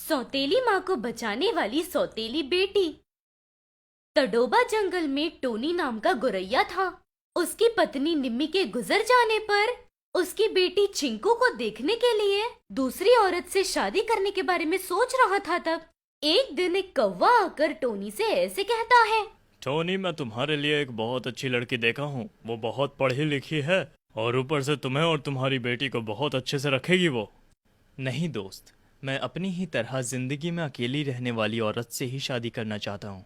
सौतेली माँ को बचाने वाली सौतेली बेटी। तडोबा जंगल में टोनी नाम का गोरैया था। उसकी पत्नी निम्मी के गुजर जाने पर उसकी बेटी चिंकू को देखने के लिए दूसरी औरत से शादी करने के बारे में सोच रहा था। तब एक दिन एक कौवा आकर टोनी से ऐसे कहता है, टोनी, मैं तुम्हारे लिए एक बहुत अच्छी लड़की देखा हूँ। वो बहुत पढ़ी लिखी है और ऊपर से तुम्हें और तुम्हारी बेटी को बहुत अच्छे से रखेगी वो। नहीं दोस्त, मैं अपनी ही तरह जिंदगी में अकेली रहने वाली औरत से ही शादी करना चाहता हूँ।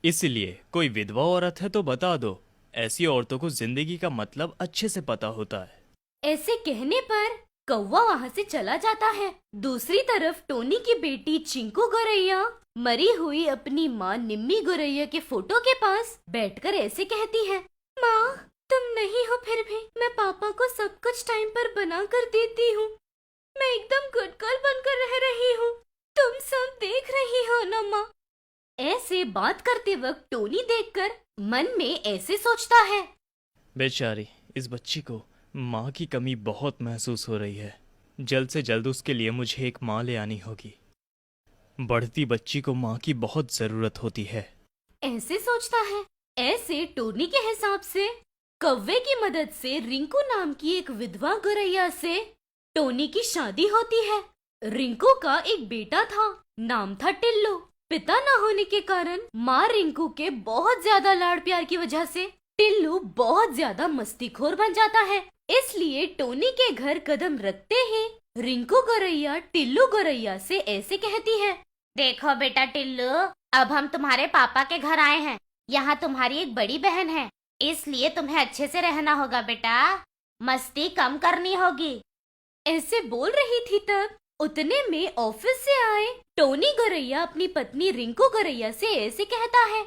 इसलिए कोई विधवा औरत है तो बता दो। ऐसी औरतों को जिंदगी का मतलब अच्छे से पता होता है। ऐसे कहने पर कौवा वहाँ से चला जाता है। दूसरी तरफ टोनी की बेटी चिंकू गोरैया मरी हुई अपनी माँ निम्मी गोरैया के फोटो के पास बैठकर ऐसे कहती है, माँ तुम नहीं हो फिर भी मैं पापा को सब कुछ टाइम पर बना कर देती हूँ। मैं एकदम गुड गर्ल बनकर रह रही हूँ। तुम सब देख रही हो ना माँ। ऐसे बात करते वक्त टोनी देखकर मन में ऐसे सोचता है, बेचारी इस बच्ची को माँ की कमी बहुत महसूस हो रही है। जल्द से जल्द उसके लिए मुझे एक माँ ले आनी होगी। बढ़ती बच्ची को माँ की बहुत जरूरत होती है। ऐसे सोचता है। ऐसे टोनी के हिसाब से कौवे की मदद से रिंकू नाम की एक विधवा गोरैया से टोनी की शादी होती है। रिंकू का एक बेटा था, नाम था टिल्लू। पिता न होने के कारण माँ रिंकू के बहुत ज्यादा लाड प्यार की वजह से टिल्लू बहुत ज्यादा मस्तीखोर बन जाता है। इसलिए टोनी के घर कदम रखते ही रिंकू गोरैया टिल्लू गोरैया से ऐसे कहती है, देखो बेटा टिल्लू, अब हम तुम्हारे पापा के घर आए हैं। यहाँ तुम्हारी एक बड़ी बहन है, इसलिए तुम्हें अच्छे से रहना होगा बेटा, मस्ती कम करनी होगी। ऐसे बोल रही थी तब उतने में ऑफिस से आए टोनी गोरैया अपनी पत्नी रिंकू गोरैया से ऐसे कहता है,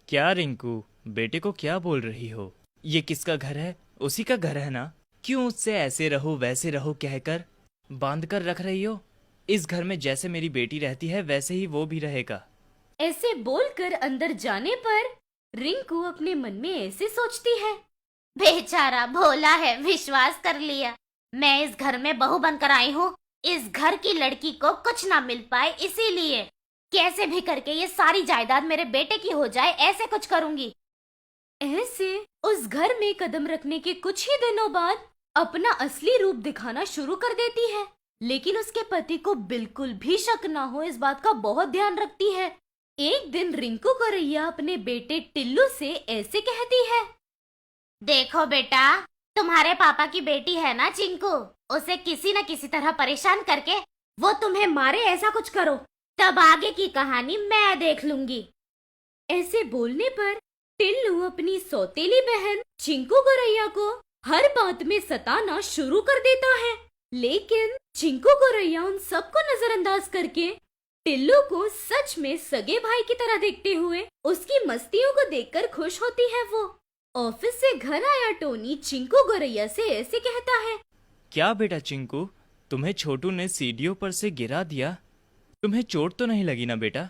क्या रिंकू, बेटे को क्या बोल रही हो? ये किसका घर है? उसी का घर है ना? क्यों उससे ऐसे रहो वैसे रहो कहकर बांध कर रख रही हो? इस घर में जैसे मेरी बेटी रहती है वैसे ही वो भी रहेगा। ऐसे बोलकर अंदर जाने पर रिंकू अपने मन में ऐसे सोचती है, बेचारा भोला है, विश्वास कर लिया। मैं इस घर में बहू बनकर आई हूँ, इस घर की लड़की को कुछ ना मिल पाए, इसीलिए कैसे भी करके ये सारी जायदाद मेरे बेटे की हो जाए, ऐसे कुछ करूंगी। ऐसे उस घर में कदम रखने के कुछ ही दिनों बाद अपना असली रूप दिखाना शुरू कर देती है। लेकिन उसके पति को बिल्कुल भी शक ना हो इस बात का बहुत ध्यान रखती है। एक दिन रिंकू गोरैया अपने बेटे टिल्लू से ऐसे कहती है, देखो बेटा, तुम्हारे पापा की बेटी है ना चिंकू, उसे किसी न किसी तरह परेशान करके वो तुम्हें मारे, ऐसा कुछ करो, तब आगे की कहानी मैं देख लूंगी। ऐसे बोलने पर टिल्लू अपनी सौतेली बहन चिंकू गोरैया को हर बात में सताना शुरू कर देता है। लेकिन चिंकू गोरैया उन सबको नजरअंदाज करके टिल्लू को सच में सगे भाई की तरह देखते हुए उसकी मस्तियों को देखकर खुश होती है। वो ऑफिस से घर आया टोनी चिंकू गोरैया से ऐसे कहता है, क्या बेटा चिंकू, तुम्हें छोटू ने सीढ़ियों पर से गिरा दिया? तुम्हें चोट तो नहीं लगी ना बेटा?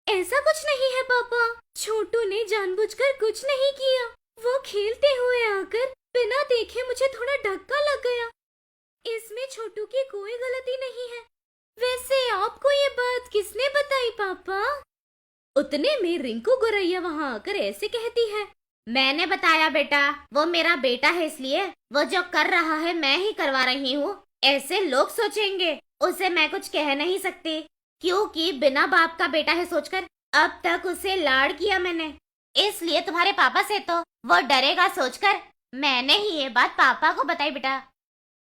ऐसा कुछ नहीं है पापा, छोटू ने जानबूझकर कुछ नहीं किया। वो खेलते हुए आकर बिना देखे मुझे थोड़ा धक्का लग गया। इसमें छोटू की कोई गलती नहीं है। वैसे आपको ये बात किसने बताई पापा? उतने में रिंकू गोरैया वहाँ आकर ऐसे कहती है, मैंने बताया बेटा, वो मेरा बेटा है, इसलिए वो जो कर रहा है मैं ही करवा रही हूँ। ऐसे लोग सोचेंगे, उसे मैं कुछ कह नहीं सकती, क्योंकि बिना बाप का बेटा है सोचकर अब तक उसे लाड़ किया मैंने। इसलिए तुम्हारे पापा से तो वो डरेगा सोचकर मैंने ही ये बात पापा को बताई बेटा।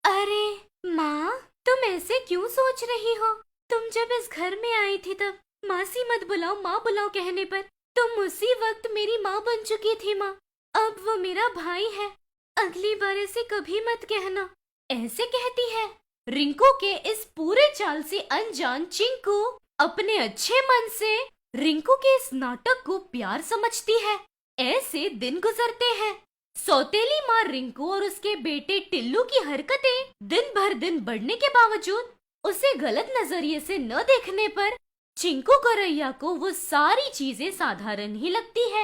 अरे माँ, तुम ऐसे क्यों सोच रही हो? तुम जब इस घर में आई थी तब मासी मत बुलाओ माँ बुलाओ कहने पर तुम उसी वक्त मेरी माँ बन चुकी थी माँ। अब वो मेरा भाई है, अगली बार ऐसे कभी मत कहना, ऐसे कहती है। रिंकू के इस पूरे चाल से अनजान चिंकू अपने अच्छे मन से रिंकू के इस नाटक को प्यार समझती है। ऐसे दिन गुजरते हैं। सौतेली माँ रिंकू और उसके बेटे टिल्लू की हरकतें दिन भर दिन बढ़ने के बावजूद उसे गलत नजरिए से न देखने पर चिंकू गोरैया को वो सारी चीजें साधारण ही लगती है।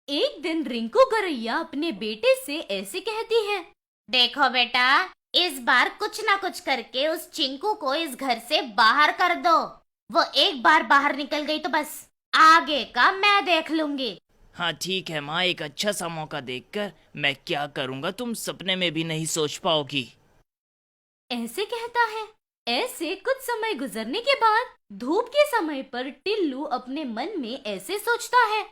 एक दिन रिंकू गोरैया अपने बेटे से ऐसे कहती है, देखो बेटा, इस बार कुछ ना कुछ करके उस चिंकू को इस घर से बाहर कर दो। वो एक बार बाहर निकल गई तो बस आगे का मैं देख लूंगी। हाँ ठीक है माँ, एक अच्छा सा मौका देखकर मैं क्या करूँगा तुम सपने में भी नहीं सोच पाओगी। ऐसे कहता है। ऐसे कुछ समय गुजरने के बाद धूप के समय पर टिल्लू अपने मन में ऐसे सोचता है।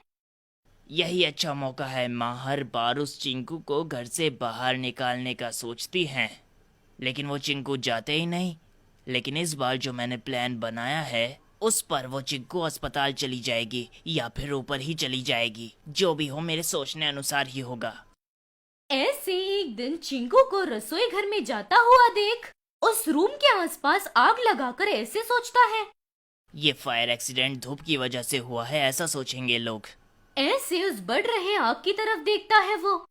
यही अच्छा मौका है, माँ हर बार उस चिंकू को घर से बाहर निकालने का सोचती हैं, लेकिन वो चिंकू जाते ही नहीं। लेकिन इस बार जो मैंने प्लान बनाया है उस पर वो चिंकू अस्पताल चली जाएगी या फिर ऊपर ही चली जाएगी, जो भी हो मेरे सोचने अनुसार ही होगा। ऐसे एक दिन चिंकू को रसोई घर में जाता हुआ देख उस रूम के आसपास आग लगाकर ऐसे सोचता है। ये फायर एक्सीडेंट धूप की वजह से हुआ है, ऐसा सोचेंगे लोग। ऐसे उस बढ़ रहे आग की तरफ देखता है वो,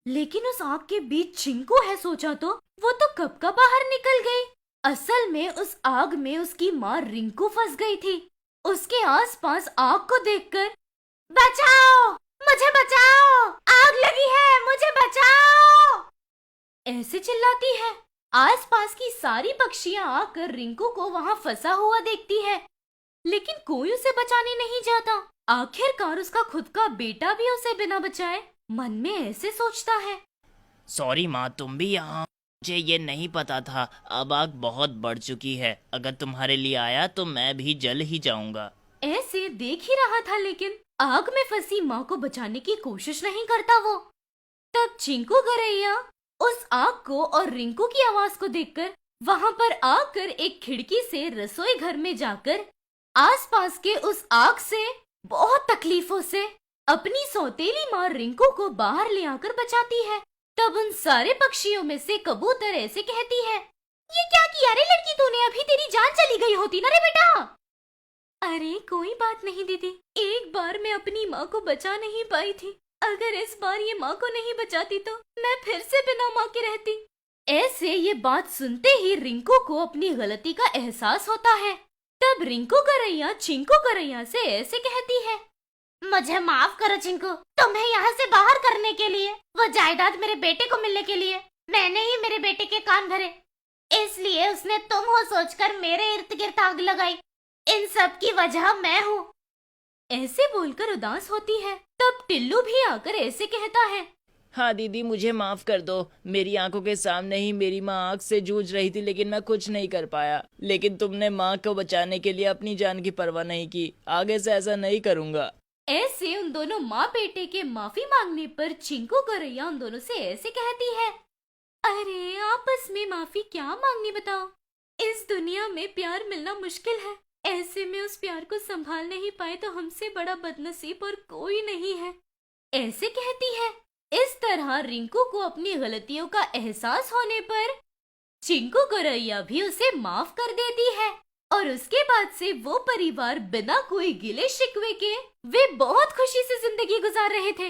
लेकिन उस आग के बीच चिंकू है सोचा तो वो तो कब का बाहर निकल गई। असल में उस आग में उसकी माँ रिंकू फंस गई थी। उसके आसपास आग को देखकर बचाओ, मुझे बचाओ, आग लगी है, मुझे बचाओ, ऐसे चिल्लाती है। आसपास की सारी पक्षियां आकर रिंकू को वहां फंसा हुआ देखती है, लेकिन कोई उसे बचाने नहीं जाता। आखिरकार उसका खुद का बेटा भी उसे बिना बचाए मन में ऐसे सोचता है। सॉरी माँ, तुम भी यहाँ? मुझे ये नहीं पता था, अब आग बहुत बढ़ चुकी है, अगर तुम्हारे लिए आया तो मैं भी जल ही जाऊंगा। ऐसे देख ही रहा था, लेकिन आग में फंसी माँ को बचाने की कोशिश नहीं करता वो। तब चिंकू गौरैया उस आग को और रिंकू की आवाज को देखकर वहां पर आकर एक खिड़की से रसोई घर में जाकर आसपास के उस आग से बहुत तकलीफों से अपनी सौतेली माँ रिंकू को बाहर ले आकर बचाती है। तब उन सारे पक्षियों में से कबूतर ऐसे कहती है, ये क्या किया रे लड़की तूने, अभी तेरी जान चली गई होती ना रे बेटा। अरे कोई बात नहीं दीदी, एक बार मैं अपनी माँ को बचा नहीं पाई थी, अगर इस बार ये माँ को नहीं बचाती तो मैं फिर से बिना माँ के रहती। ऐसे ये बात सुनते ही रिंकू को अपनी गलती का एहसास होता है। तब रिंकू गौरैया चिंकू गौरैया से ऐसे कहती है, मुझे माफ करो चिंकू, तुम्हें यहाँ से बाहर करने के लिए, वो जायदाद मेरे बेटे को मिलने के लिए मैंने ही मेरे बेटे के कान भरे, इसलिए उसने तुम हो सोचकर मेरे इर्द गिर्द आग लगाई, इन सब की वजह मैं हूँ। ऐसे बोलकर उदास होती है। तब टिल्लू भी आकर ऐसे कहता है, हाँ दीदी, मुझे माफ कर दो, मेरी आंखों के सामने ही मेरी माँ आग से जूझ रही थी, लेकिन मैं कुछ नहीं कर पाया। लेकिन तुमने माँ को बचाने के लिए अपनी जान की परवाह नहीं की, आगे से ऐसा नहीं करूँगा। ऐसे उन दोनों माँ बेटे के माफी मांगने पर चिंकू गौरैया उन दोनों से ऐसे कहती है, अरे आपस में माफी क्या मांगनी बताओ, इस दुनिया में प्यार मिलना मुश्किल है, ऐसे में उस प्यार को संभाल नहीं पाए तो हमसे बड़ा बदनसीब और कोई नहीं है, ऐसे कहती है। इस तरह रिंकू को अपनी गलतियों का एहसास होने पर चिंकू गौरैया भी उसे माफ कर देती है और उसके बाद से वो परिवार बिना कोई गिले शिकवे के वे बहुत खुशी से जिंदगी गुजार रहे थे।